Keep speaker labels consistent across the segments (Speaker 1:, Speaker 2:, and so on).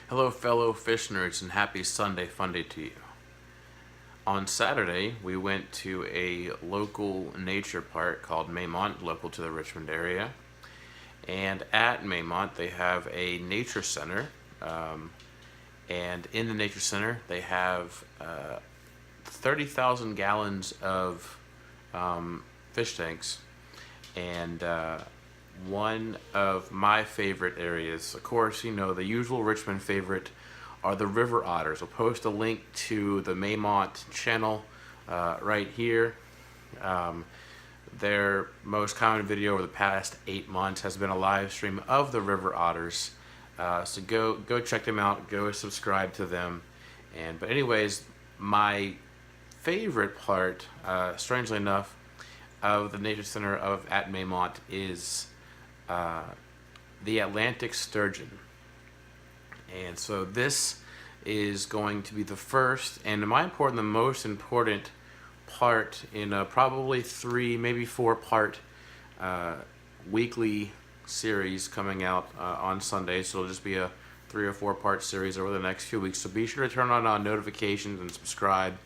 Speaker 1: Hello fellow fish nerds and happy Sunday Funday to you. On Saturday, we went to a local nature park called Maymont, local to the Richmond area. And at Maymont, they have a nature center. And in the nature center, they have 30,000 gallons of fish tanks. And one of my favorite areas, of course, the usual Richmond favorite are the river otters. I'll post a link to the Maymont channel right here. Their most common video over the past 8 months has been a live stream of the river otters. So go check them out. Go subscribe to them. But anyways, my favorite part, strangely enough, of the nature center at Maymont is the Atlantic Sturgeon. And so this is going to be the first, and in my opinion, the most important part in a probably 3, maybe 4-part weekly series coming out on Sunday. So it'll just be a 3 or 4-part series over the next few weeks. So be sure to turn on notifications and subscribe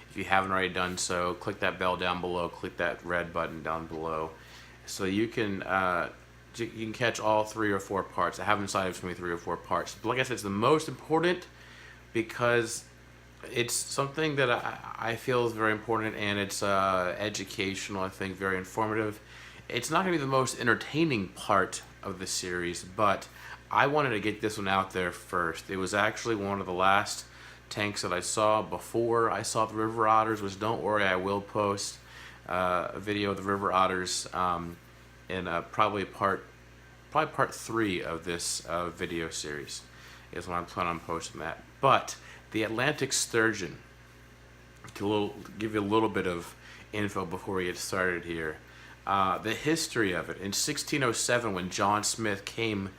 Speaker 1: if you haven't already done so. Click that bell down below. Click that red button down below, so you can catch all 3 or 4 parts. I haven't decided if it's going to be 3 or 4 parts. But like I said, it's the most important because it's something that I feel is very important, and it's educational, I think, very informative. It's not going to be the most entertaining part of the series, but I wanted to get this one out there first. It was actually one of the last tanks that I saw before I saw the river otters, which, don't worry, I will post a video of the river otters in probably part 3 of this video series is when I'm planning on posting that. But the Atlantic Sturgeon, to give you a little bit of info before we get started here. The history of it: in 1607, when John Smith came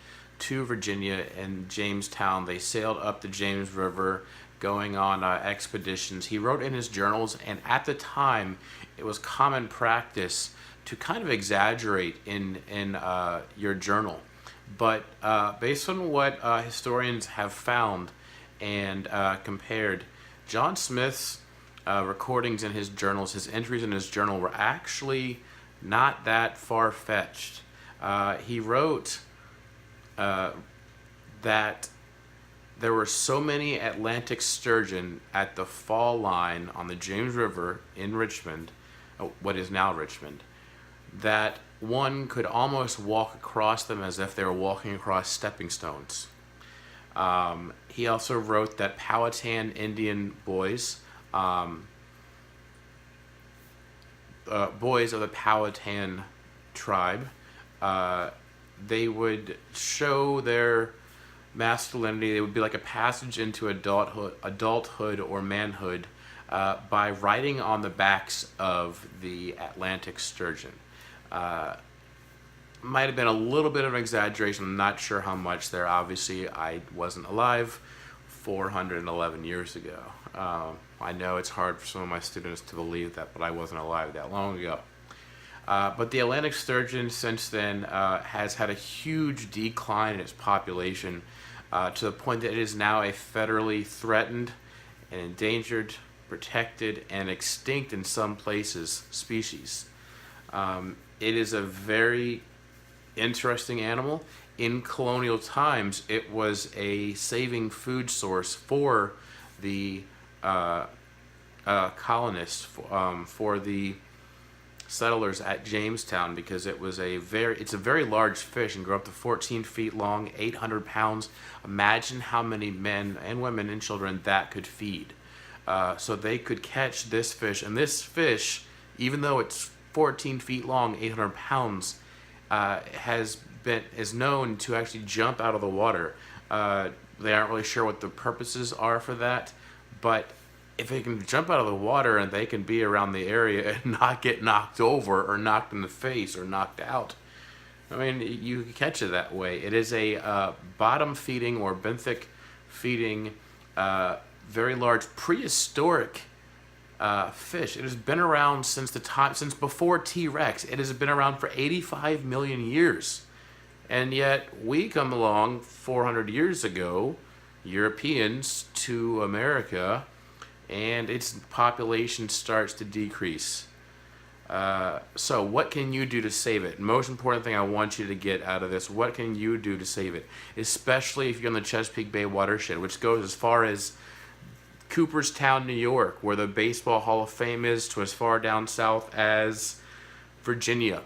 Speaker 1: to Virginia and Jamestown, they sailed up the James River going on expeditions. He wrote in his journals, and at the time it was common practice to kind of exaggerate in your journal. But based on what historians have found and compared, John Smith's recordings in his journals, his entries in his journal, were actually not that far-fetched. He wrote that there were so many Atlantic sturgeon at the fall line on the James River in Richmond, what is now Richmond, that one could almost walk across them as if they were walking across stepping stones. He also wrote that Powhatan Indian boys, boys of the Powhatan tribe, they would show their masculinity. They would be like a passage into adulthood or manhood by riding on the backs of the Atlantic sturgeon. Might have been a little bit of an exaggeration. I'm not sure how much there. Obviously, I wasn't alive 411 years ago. I know it's hard for some of my students to believe that, but I wasn't alive that long ago. But the Atlantic sturgeon since then has had a huge decline in its population to the point that it is now a federally threatened and endangered, protected, and extinct in some places species. It is a very interesting animal. In colonial times, it was a saving food source for the colonists, for the settlers at Jamestown, because it's a very large fish and grew up to 14 feet long, 800 pounds. Imagine how many men and women and children that could feed. So they could catch this fish, and this fish, even though it's 14 feet long, 800 pounds, is known to actually jump out of the water. They aren't really sure what the purposes are for that, but if they can jump out of the water and they can be around the area and not get knocked over or knocked in the face or knocked out, I mean, you can catch it that way. It is a bottom-feeding or benthic feeding, very large prehistoric fish. It has been around since before T-Rex. It has been around for 85 million years. And yet we come along 400 years ago Europeans to America, and its population starts to decrease. So what can you do to save it? Most important thing I want you to get out of this, what can you do to save it? Especially if you're in the Chesapeake Bay watershed, which goes as far as Cooperstown, New York, where the Baseball Hall of Fame is, to as far down south as Virginia.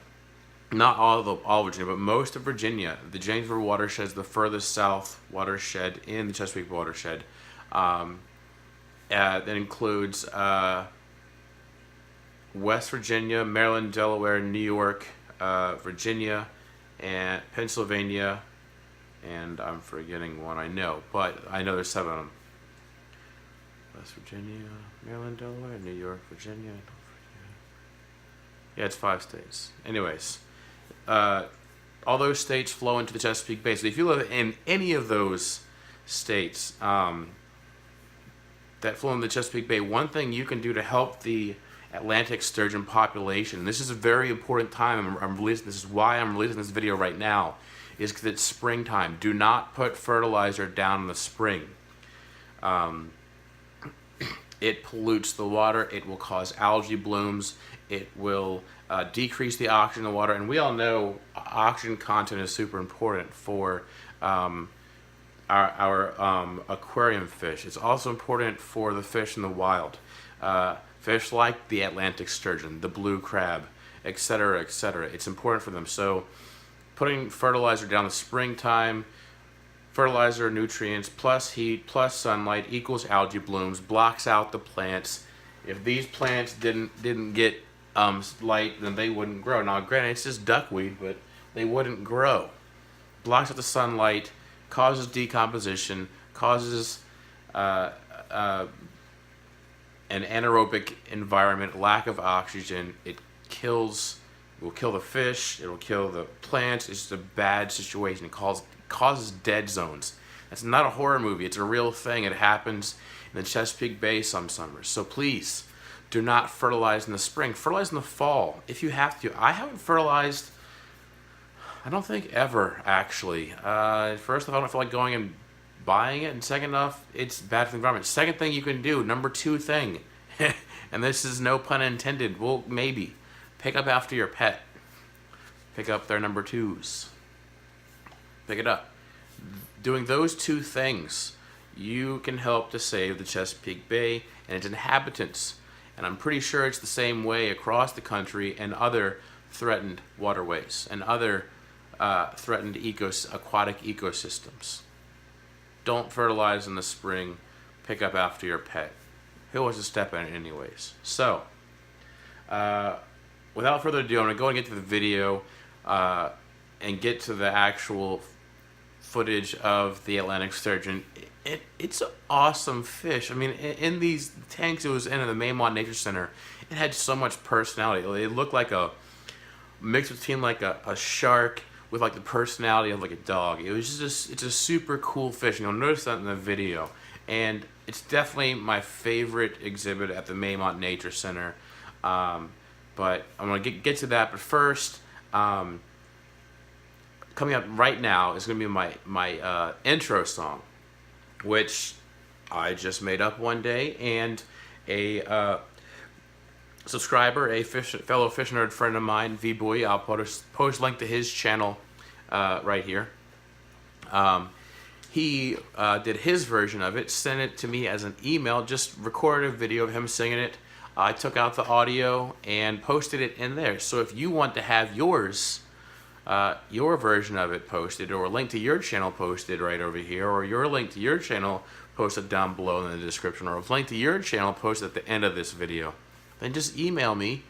Speaker 1: Not all of Virginia, but most of Virginia. The James River watershed is the furthest south watershed in the Chesapeake watershed. That includes West Virginia, Maryland, Delaware, New York, Virginia, and Pennsylvania, and I'm forgetting one I know, but I know there's 7 of them. West Virginia, Maryland, Delaware, New York, Virginia. Yeah, it's 5 states. Anyways, all those states flow into the Chesapeake Bay. So if you live in any of those states that flow in the Chesapeake Bay, one thing you can do to help the Atlantic sturgeon population, and this is a very important time, this is why I'm releasing this video right now, is because it's springtime. Do not put fertilizer down in the spring. It pollutes the water, it will cause algae blooms, it will decrease the oxygen in the water, and we all know oxygen content is super important for our aquarium fish. It's also important for the fish in the wild. Fish like the Atlantic sturgeon, the blue crab, etc., etc. It's important for them. So putting fertilizer down in the springtime, fertilizer, nutrients, plus heat, plus sunlight equals algae blooms, blocks out the plants. If these plants didn't get light, then they wouldn't grow. Now, granted, it's just duckweed, but they wouldn't grow. Blocks out the sunlight, causes decomposition, causes an anaerobic environment, lack of oxygen. It will kill the fish, it will kill the plants. It's just a bad situation. It causes dead zones. That's not a horror movie, it's a real thing. It happens in the Chesapeake Bay some summers. So please, do not fertilize in the spring. Fertilize in the fall if you have to. I haven't fertilized, I don't think ever, actually. First off, I don't feel like going and buying it, and second off, it's bad for the environment. Second thing you can do, number 2 thing, and this is no pun intended, well, maybe, pick up after your pet. Pick up their number 2s. Pick it up. Doing those 2 things, you can help to save the Chesapeake Bay and its inhabitants. And I'm pretty sure it's the same way across the country and other threatened waterways and other threatened aquatic ecosystems. Don't fertilize in the spring. Pick up after your pet. Who wants to step in it anyways? So, without further ado, I'm going to go and get to the video and get to the actual footage of the Atlantic sturgeon. It's an awesome fish. I mean, in these tanks it was in the Maymont Nature Center, it had so much personality. It looked like a mix between like a shark with like the personality of like a dog. It was just, it's a super cool fish. You'll notice that in the video. And it's definitely my favorite exhibit at the Maymont Nature Center. But I'm going to get to that. But first, coming up right now is going to be my intro song, which I just made up one day, and a subscriber, a fellow fish nerd friend of mine, V-Boy, I'll post link to his channel right here. He did his version of it, sent it to me as an email, just recorded a video of him singing it. I took out the audio and posted it in there. So if you want to have yours, your version of it posted, or a link to your channel posted right over here, or your link to your channel posted down below in the description, or a link to your channel posted at the end of this video, then just email me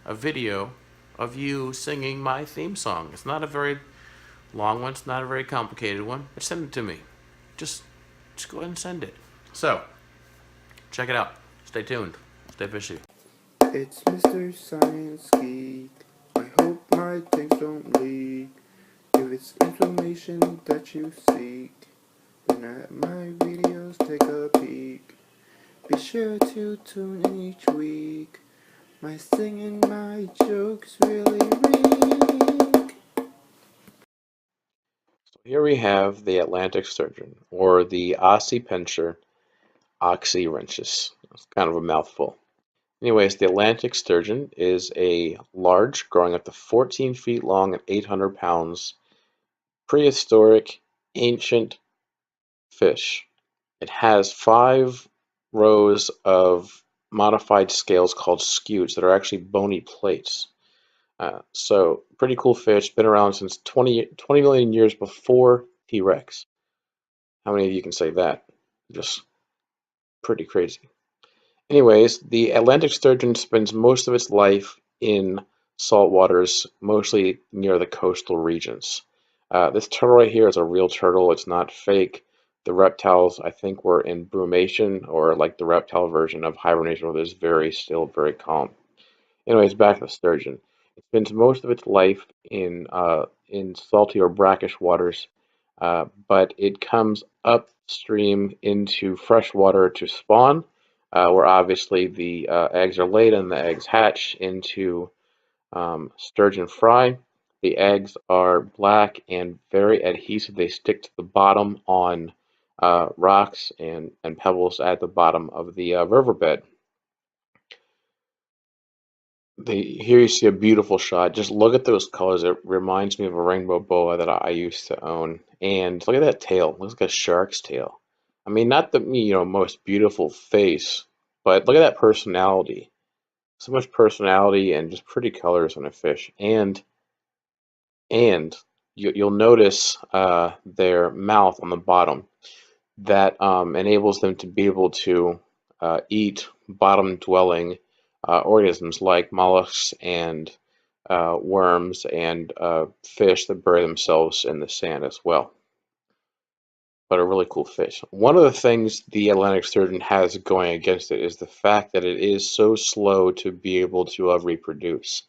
Speaker 1: a video of you singing my theme song. It's not a very long one, it's not a very complicated one, but send it to me. Just go ahead and send it. So, check it out. Stay tuned. Stay fishy.
Speaker 2: It's MrScienceGeek. I hope my tanks don't leak. If it's information that you seek, then at my videos take a peek. Be sure to tune in each week. My singing, my jokes really reek.
Speaker 1: Here we have the Atlantic sturgeon, or the Ocypencher oxyrensis. It's kind of a mouthful. Anyways, the Atlantic sturgeon is a large, growing up to 14 feet long and 800 pounds, prehistoric, ancient fish. It has 5 rows of modified scales called scutes that are actually bony plates. So pretty cool fish. Been around since 20 million years before T-Rex. How many of you can say that? Just pretty crazy. Anyways, the Atlantic sturgeon spends most of its life in salt waters, mostly near the coastal regions. This turtle right here is a real turtle. It's not fake. The reptiles, I think, were in brumation, or like the reptile version of hibernation, where it's very still, very calm. Anyways, back to the sturgeon. It spends most of its life in salty or brackish waters, but it comes upstream into fresh water to spawn, where obviously the eggs are laid and the eggs hatch into sturgeon fry. The eggs are black and very adhesive. They stick to the bottom on rocks and pebbles at the bottom of the riverbed. Here you see a beautiful shot. Just look at those colors. It reminds me of a rainbow boa that I used to own. And look at that tail. It looks like a shark's tail. I mean, not the most beautiful face, but look at that personality. So much personality and just pretty colors on a fish. And you'll notice their mouth on the bottom that enables them to be able to eat bottom-dwelling organisms like mollusks and worms and fish that bury themselves in the sand as well. But a really cool fish. One of the things the Atlantic sturgeon has going against it is the fact that it is so slow to be able to reproduce.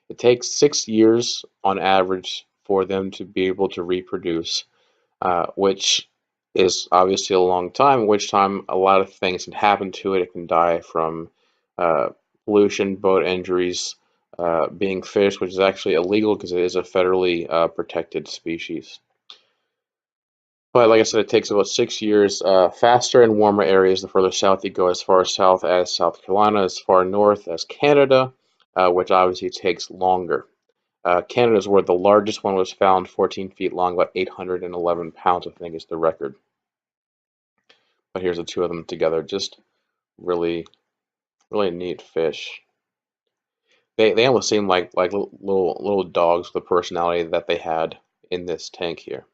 Speaker 1: It takes 6 years on average for them to be able to reproduce, which is obviously a long time, which time a lot of things can happen to it. It can die from uh, pollution, boat injuries, being fished, which is actually illegal because it is a federally protected species. But like I said, it takes about 6 years. Faster in warmer areas, the further south you go, as far south as South Carolina, as far north as Canada, which obviously takes longer. Canada is where the largest one was found, 14 feet long, about 811 pounds, I think is the record. But here's the two of them together, just really, really neat fish. They almost seem like little dogs with the personality that they had in this tank here.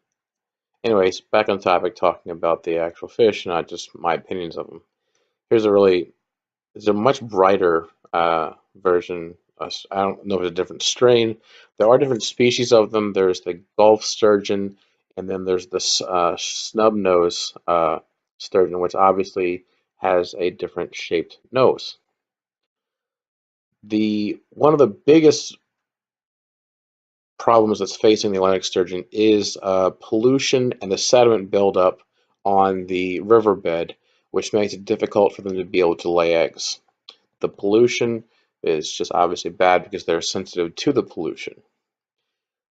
Speaker 1: Anyways, back on topic, talking about the actual fish, not just my opinions of them. Here's a really, it's a much brighter version. I don't know if it's a different strain. There are different species of them. There's the Gulf sturgeon, and then there's the snub nose sturgeon, which obviously has a different shaped nose. The one of the biggest problems that's facing the Atlantic sturgeon is pollution and the sediment buildup on the riverbed, which makes it difficult for them to be able to lay eggs. The pollution is just obviously bad because they're sensitive to the pollution.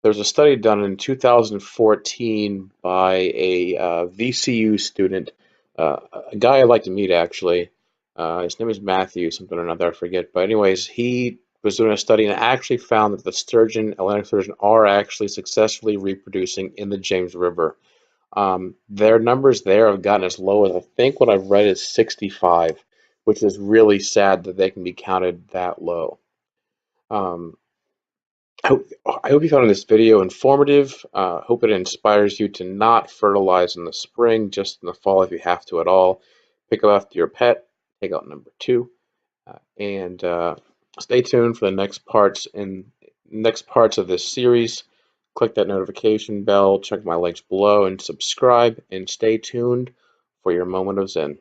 Speaker 1: There's a study done in 2014 by a VCU student, a guy I'd like to meet actually. His name is Matthew, something or another, I forget. But anyways, he was doing a study and actually found that the sturgeon, Atlantic sturgeon, are actually successfully reproducing in the James River. Their numbers there have gotten as low as I think what I've read is 65, which is really sad that they can be counted that low. Um, I hope you found this video informative. Hope it inspires you to not fertilize in the spring, just in the fall if you have to at all. Pick up after your pet, take out number two, and stay tuned for the next parts of this series. Click that notification bell, check my links below, and subscribe. And stay tuned for your moment of Zen.